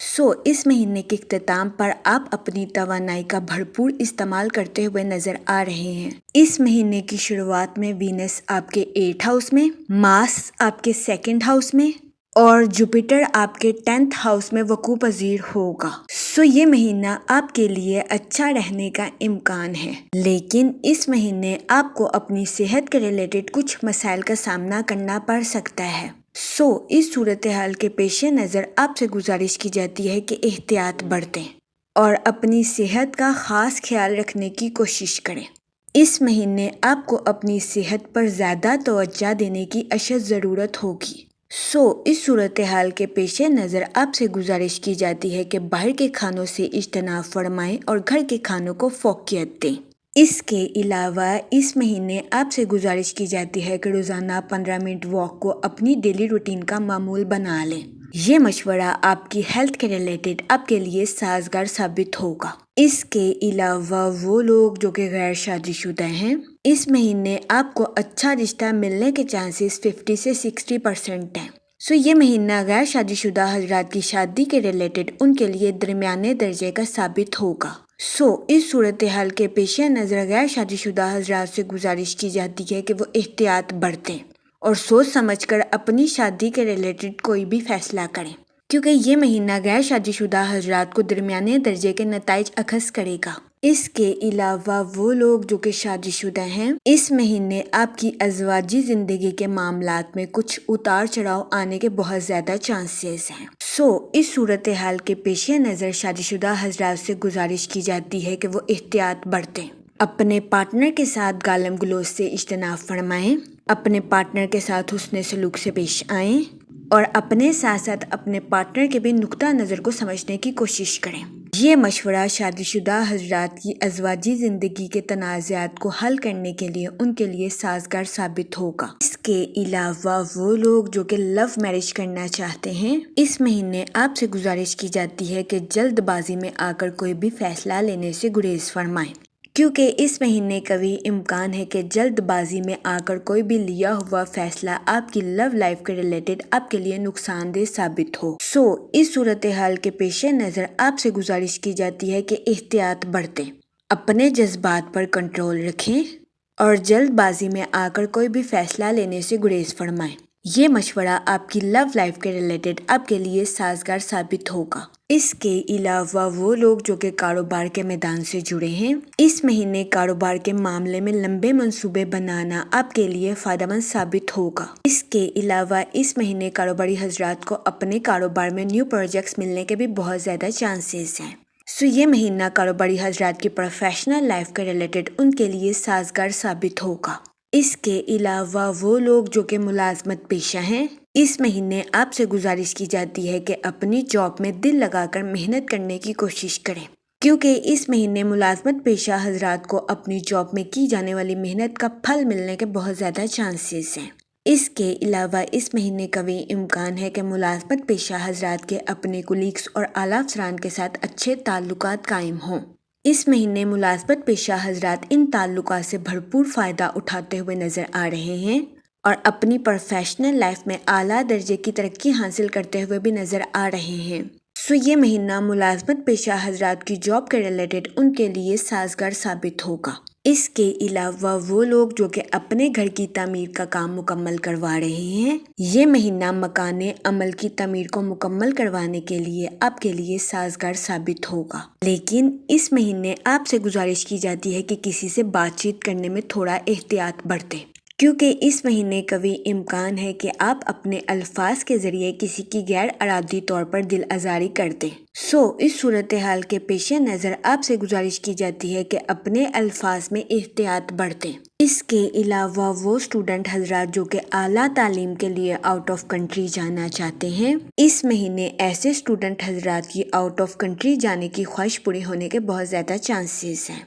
اس مہینے کے اختتام پر آپ اپنی توانائی کا بھرپور استعمال کرتے ہوئے نظر آ رہے ہیں۔ اس مہینے کی شروعات میں وینس آپ کے 8 ہاؤس میں، مارس آپ کے 2nd ہاؤس میں اور جوپیٹر آپ کے 10th ہاؤس میں وقوع پذیر ہوگا۔ یہ مہینہ آپ کے لیے اچھا رہنے کا امکان ہے، لیکن اس مہینے آپ کو اپنی صحت کے ریلیٹڈ کچھ مسائل کا سامنا کرنا پڑ سکتا ہے۔ اس صورتحال کے پیش نظر آپ سے گزارش کی جاتی ہے کہ احتیاط برتیں اور اپنی صحت کا خاص خیال رکھنے کی کوشش کریں۔ اس مہینے آپ کو اپنی صحت پر زیادہ توجہ دینے کی اشد ضرورت ہوگی۔ اس صورتحال کے پیش نظر آپ سے گزارش کی جاتی ہے کہ باہر کے کھانوں سے اجتناب فرمائیں اور گھر کے کھانوں کو فوقیت دیں۔ اس کے علاوہ اس مہینے آپ سے گزارش کی جاتی ہے کہ روزانہ 15 منٹ واک کو اپنی ڈیلی روٹین کا معمول بنا لیں۔ یہ مشورہ آپ کی ہیلتھ کے ریلیٹڈ آپ کے لیے سازگار ثابت ہوگا۔ اس کے علاوہ وہ لوگ جو کہ غیر شادی شدہ ہیں، اس مہینے آپ کو اچھا رشتہ ملنے کے چانسز 50 سے 60% ہیں۔ یہ مہینہ غیر شادی شدہ حضرات کی شادی کے ریلیٹڈ ان کے لیے درمیانے درجے کا ثابت ہوگا۔ اس صورتحال کے پیش نظر غیر شادی شدہ حضرات سے گزارش کی جاتی ہے کہ وہ احتیاط برتیں اور سوچ سمجھ کر اپنی شادی کے ریلیٹڈ کوئی بھی فیصلہ کریں، کیونکہ یہ مہینہ غیر شادی شدہ حضرات کو درمیانے درجے کے نتائج اخذ کرے گا۔ اس کے علاوہ وہ لوگ جو کہ شادی شدہ ہیں، اس مہینے آپ کی ازواجی زندگی کے معاملات میں کچھ اتار چڑھاؤ آنے کے بہت زیادہ چانسز ہیں۔ اس صورتحال کے پیش نظر شادی شدہ حضرات سے گزارش کی جاتی ہے کہ وہ احتیاط برتیں، اپنے پارٹنر کے ساتھ گالم گلوچ سے اجتناب فرمائیں، اپنے پارٹنر کے ساتھ حسن سلوک سے پیش آئیں اور اپنے ساتھ ساتھ اپنے پارٹنر کے بھی نقطہ نظر کو سمجھنے کی کوشش کریں۔ یہ مشورہ شادی شدہ حضرات کی ازواجی زندگی کے تنازعات کو حل کرنے کے لیے ان کے لیے سازگار ثابت ہوگا۔ اس کے علاوہ وہ لوگ جو کہ لو میرج کرنا چاہتے ہیں، اس مہینے آپ سے گزارش کی جاتی ہے کہ جلد بازی میں آ کر کوئی بھی فیصلہ لینے سے گریز فرمائیں، کیونکہ اس مہینے کبھی امکان ہے کہ جلد بازی میں آ کر کوئی بھی لیا ہوا فیصلہ آپ کی لو لائف کے ریلیٹڈ آپ کے لیے نقصان دہ ثابت ہو۔ اس صورتحال کے پیش نظر آپ سے گزارش کی جاتی ہے کہ احتیاط برتیں، اپنے جذبات پر کنٹرول رکھیں اور جلد بازی میں آ کر کوئی بھی فیصلہ لینے سے گریز فرمائیں۔ یہ مشورہ آپ کی لو لائف کے ریلیٹڈ آپ کے لیے سازگار ثابت ہوگا۔ اس کے علاوہ وہ لوگ جو کہ کاروبار کے میدان سے جڑے ہیں، اس مہینے کاروبار کے معاملے میں لمبے منصوبے بنانا آپ کے لیے فائدہ مند ثابت ہوگا۔ اس کے علاوہ اس مہینے کاروباری حضرات کو اپنے کاروبار میں نیو پروجیکٹس ملنے کے بھی بہت زیادہ چانسز ہیں۔ یہ مہینہ کاروباری حضرات کی پروفیشنل لائف کے ریلیٹڈ ان کے لیے سازگار ثابت ہوگا۔ اس کے علاوہ وہ لوگ جو کہ ملازمت پیشہ ہیں، اس مہینے آپ سے گزارش کی جاتی ہے کہ اپنی جاب میں دل لگا کر محنت کرنے کی کوشش کریں، کیونکہ اس مہینے ملازمت پیشہ حضرات کو اپنی جاب میں کی جانے والی محنت کا پھل ملنے کے بہت زیادہ چانسز ہیں۔ اس کے علاوہ اس مہینے کا بھی امکان ہے کہ ملازمت پیشہ حضرات کے اپنے کولیگس اور اعلیٰ افسران کے ساتھ اچھے تعلقات قائم ہوں۔ اس مہینے ملازمت پیشہ حضرات ان تعلقات سے بھرپور فائدہ اٹھاتے ہوئے نظر آ رہے ہیں اور اپنی پروفیشنل لائف میں اعلیٰ درجے کی ترقی حاصل کرتے ہوئے بھی نظر آ رہے ہیں۔ یہ مہینہ ملازمت پیشہ حضرات کی جاب کے ریلیٹڈ ان کے لیے سازگار ثابت ہوگا۔ اس کے علاوہ وہ لوگ جو کہ اپنے گھر کی تعمیر کا کام مکمل کروا رہے ہیں، یہ مہینہ مکان عمل کی تعمیر کو مکمل کروانے کے لیے آپ کے لیے سازگار ثابت ہوگا، لیکن اس مہینے آپ سے گزارش کی جاتی ہے کہ کسی سے بات چیت کرنے میں تھوڑا احتیاط برتیں، کیونکہ اس مہینے کا بھی امکان ہے کہ آپ اپنے الفاظ کے ذریعے کسی کی غیر ارادی طور پر دل آزاری کر دیں۔ اس صورتحال کے پیش نظر آپ سے گزارش کی جاتی ہے کہ اپنے الفاظ میں احتیاط برتیں۔ اس کے علاوہ وہ اسٹوڈنٹ حضرات جو کہ اعلیٰ تعلیم کے لیے آؤٹ آف کنٹری جانا چاہتے ہیں، اس مہینے ایسے اسٹوڈنٹ حضرات کی آؤٹ آف کنٹری جانے کی خواہش پوری ہونے کے بہت زیادہ چانسز ہیں۔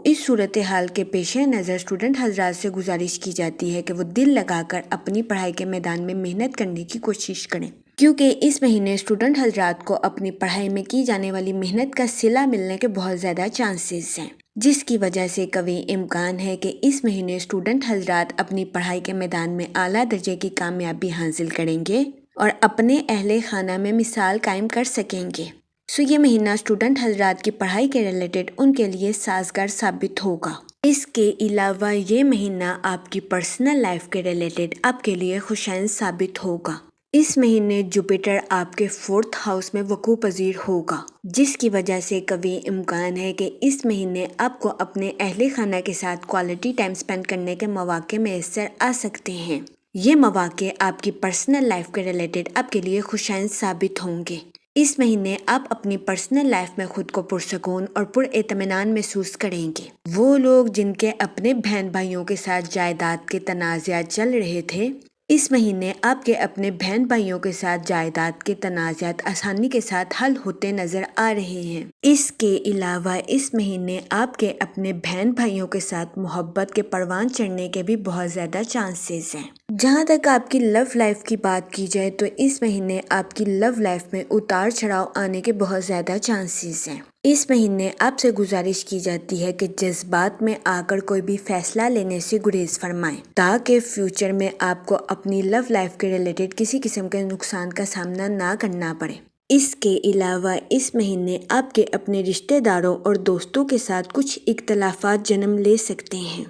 اس صورتحال کے پیش نظر اسٹوڈنٹ حضرات سے گزارش کی جاتی ہے کہ وہ دل لگا کر اپنی پڑھائی کے میدان میں محنت کرنے کی کوشش کریں، کیونکہ اس مہینے اسٹوڈنٹ حضرات کو اپنی پڑھائی میں کی جانے والی محنت کا صلہ ملنے کے بہت زیادہ چانسز ہیں، جس کی وجہ سے کبھی امکان ہے کہ اس مہینے اسٹوڈنٹ حضرات اپنی پڑھائی کے میدان میں اعلیٰ درجے کی کامیابی حاصل کریں گے اور اپنے اہل خانہ میں مثال قائم کر سکیں گے۔ یہ مہینہ اسٹوڈنٹ حضرات کی پڑھائی کے ریلیٹڈ ان کے لیے سازگار ثابت ہوگا۔ اس کے علاوہ یہ مہینہ آپ کی پرسنل لائف کے ریلیٹڈ آپ کے لیے خوشائن ثابت ہوگا۔ اس مہینے جوپیٹر آپ کے 4th ہاؤس میں وقوع پذیر ہوگا، جس کی وجہ سے قوی امکان ہے کہ اس مہینے آپ کو اپنے اہل خانہ کے ساتھ کوالٹی ٹائم سپینڈ کرنے کے مواقع میسر آ سکتے ہیں۔ یہ مواقع آپ کی پرسنل لائف کے ریلیٹڈ آپ کے لیے خوشائن ثابت ہوں گے۔ اس مہینے آپ اپنی پرسنل لائف میں خود کو پرسکون اور پر اطمینان محسوس کریں گے۔ وہ لوگ جن کے اپنے بہن بھائیوں کے ساتھ جائیداد کے تنازعات چل رہے تھے، اس مہینے آپ کے اپنے بہن بھائیوں کے ساتھ جائیداد کے تنازعات آسانی کے ساتھ حل ہوتے نظر آ رہے ہیں۔ اس کے علاوہ اس مہینے آپ کے اپنے بہن بھائیوں کے ساتھ محبت کے پروان چڑھنے کے بھی بہت زیادہ چانسز ہیں۔ جہاں تک آپ کی لو لائف کی بات کی جائے تو اس مہینے آپ کی لو لائف میں اتار چڑھاؤ آنے کے بہت زیادہ چانسز ہیں۔ اس مہینے آپ سے گزارش کی جاتی ہے کہ جذبات میں آ کر کوئی بھی فیصلہ لینے سے گریز فرمائیں، تاکہ فیوچر میں آپ کو اپنی لو لائف کے ریلیٹڈ کسی قسم کے نقصان کا سامنا نہ کرنا پڑے۔ اس کے علاوہ اس مہینے آپ کے اپنے رشتہ داروں اور دوستوں کے ساتھ کچھ اختلافات جنم لے سکتے ہیں۔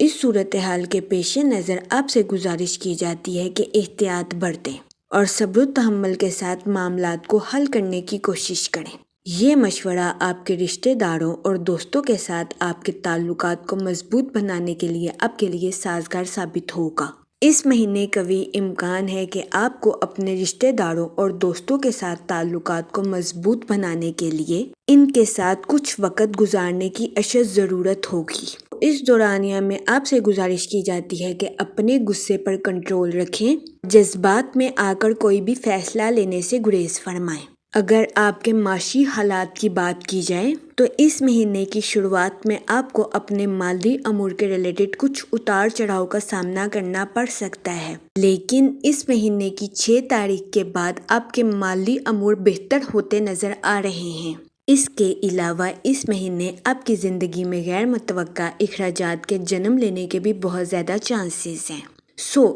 اس صورتحال کے پیش نظر آپ سے گزارش کی جاتی ہے کہ احتیاط برتیں اور صبر و تحمل کے ساتھ معاملات کو حل کرنے کی کوشش کریں۔ یہ مشورہ آپ کے رشتہ داروں اور دوستوں کے ساتھ آپ کے تعلقات کو مضبوط بنانے کے لیے آپ کے لیے سازگار ثابت ہوگا۔ اس مہینے قوی امکان ہے کہ آپ کو اپنے رشتہ داروں اور دوستوں کے ساتھ تعلقات کو مضبوط بنانے کے لیے ان کے ساتھ کچھ وقت گزارنے کی اشد ضرورت ہوگی۔ اس دورانیہ میں آپ سے گزارش کی جاتی ہے کہ اپنے غصے پر کنٹرول رکھیں، جذبات میں آ کر کوئی بھی فیصلہ لینے سے گریز فرمائیں۔ اگر آپ کے معاشی حالات کی بات کی جائے تو اس مہینے کی شروعات میں آپ کو اپنے مالی امور کے ریلیٹڈ کچھ اتار چڑھاؤ کا سامنا کرنا پڑ سکتا ہے، لیکن اس مہینے کی 6 تاریخ کے بعد آپ کے مالی امور بہتر ہوتے نظر آ رہے ہیں۔ اس کے علاوہ اس مہینے آپ کی زندگی میں غیر متوقع اخراجات کے جنم لینے کے بھی بہت زیادہ چانسز ہیں۔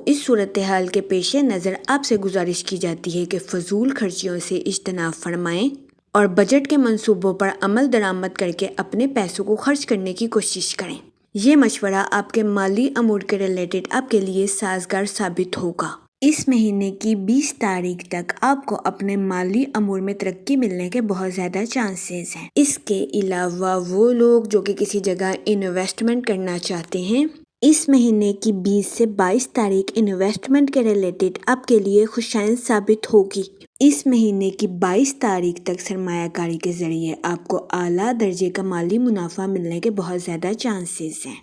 اس صورتحال کے پیش نظر آپ سے گزارش کی جاتی ہے کہ فضول خرچیوں سے اجتناب فرمائیں اور بجٹ کے منصوبوں پر عمل درآمد کر کے اپنے پیسوں کو خرچ کرنے کی کوشش کریں۔ یہ مشورہ آپ کے مالی امور کے ریلیٹڈ آپ کے لیے سازگار ثابت ہوگا۔ اس مہینے کی 20 تاریخ تک آپ کو اپنے مالی امور میں ترقی ملنے کے بہت زیادہ چانسز ہیں۔ اس کے علاوہ وہ لوگ جو کہ کسی جگہ انویسٹمنٹ کرنا چاہتے ہیں، اس مہینے کی 20 سے 22 تاریخ انویسٹمنٹ کے ریلیٹڈ آپ کے لیے خوشائن ثابت ہوگی۔ اس مہینے کی 22 تاریخ تک سرمایہ کاری کے ذریعے آپ کو اعلیٰ درجے کا مالی منافع ملنے کے بہت زیادہ چانسز ہیں۔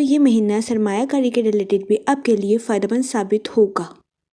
یہ مہینہ سرمایہ کاری کے ریلیٹڈ بھی آپ کے لیے فائدہ مند ثابت ہوگا،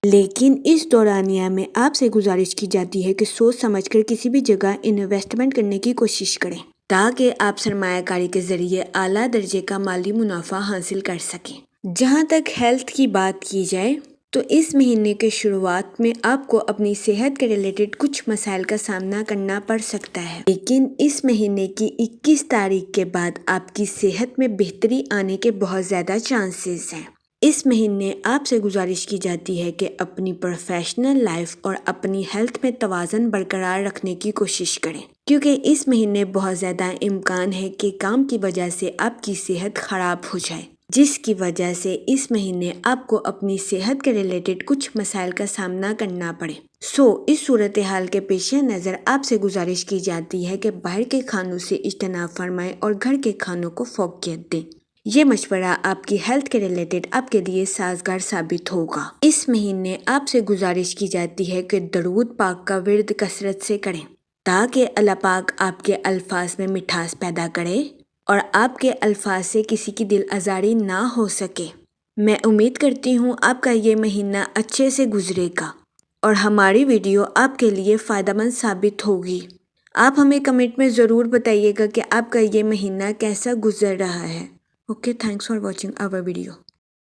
لیکن اس دورانیہ میں آپ سے گزارش کی جاتی ہے کہ سوچ سمجھ کر کسی بھی جگہ انویسٹمنٹ کرنے کی کوشش کریں، تاکہ آپ سرمایہ کاری کے ذریعے اعلیٰ درجے کا مالی منافع حاصل کر سکیں۔ جہاں تک ہیلتھ کی بات کی جائے تو اس مہینے کے شروعات میں آپ کو اپنی صحت کے ریلیٹڈ کچھ مسائل کا سامنا کرنا پڑ سکتا ہے، لیکن اس مہینے کی 21 تاریخ کے بعد آپ کی صحت میں بہتری آنے کے بہت زیادہ چانسز ہیں۔ اس مہینے آپ سے گزارش کی جاتی ہے کہ اپنی پروفیشنل لائف اور اپنی ہیلتھ میں توازن برقرار رکھنے کی کوشش کریں، کیونکہ اس مہینے بہت زیادہ امکان ہے کہ کام کی وجہ سے آپ کی صحت خراب ہو جائے، جس کی وجہ سے اس مہینے آپ کو اپنی صحت کے ریلیٹڈ کچھ مسائل کا سامنا کرنا پڑے۔ اس صورتحال کے پیش نظر آپ سے گزارش کی جاتی ہے کہ باہر کے کھانوں سے اجتناب فرمائیں اور گھر کے کھانوں کو فوقیت دیں۔ یہ مشورہ آپ کی ہیلتھ کے ریلیٹڈ آپ کے لیے سازگار ثابت ہوگا۔ اس مہینے آپ سے گزارش کی جاتی ہے کہ درود پاک کا ورد کثرت سے کریں، تاکہ اللہ پاک آپ کے الفاظ میں مٹھاس پیدا کرے اور آپ کے الفاظ سے کسی کی دل آزاری نہ ہو سکے۔ میں امید کرتی ہوں آپ کا یہ مہینہ اچھے سے گزرے گا اور ہماری ویڈیو آپ کے لیے فائدہ مند ثابت ہوگی۔ آپ ہمیں کمنٹ میں ضرور بتائیے گا کہ آپ کا یہ مہینہ کیسا گزر رہا ہے۔ Okay, thanks for watching our video.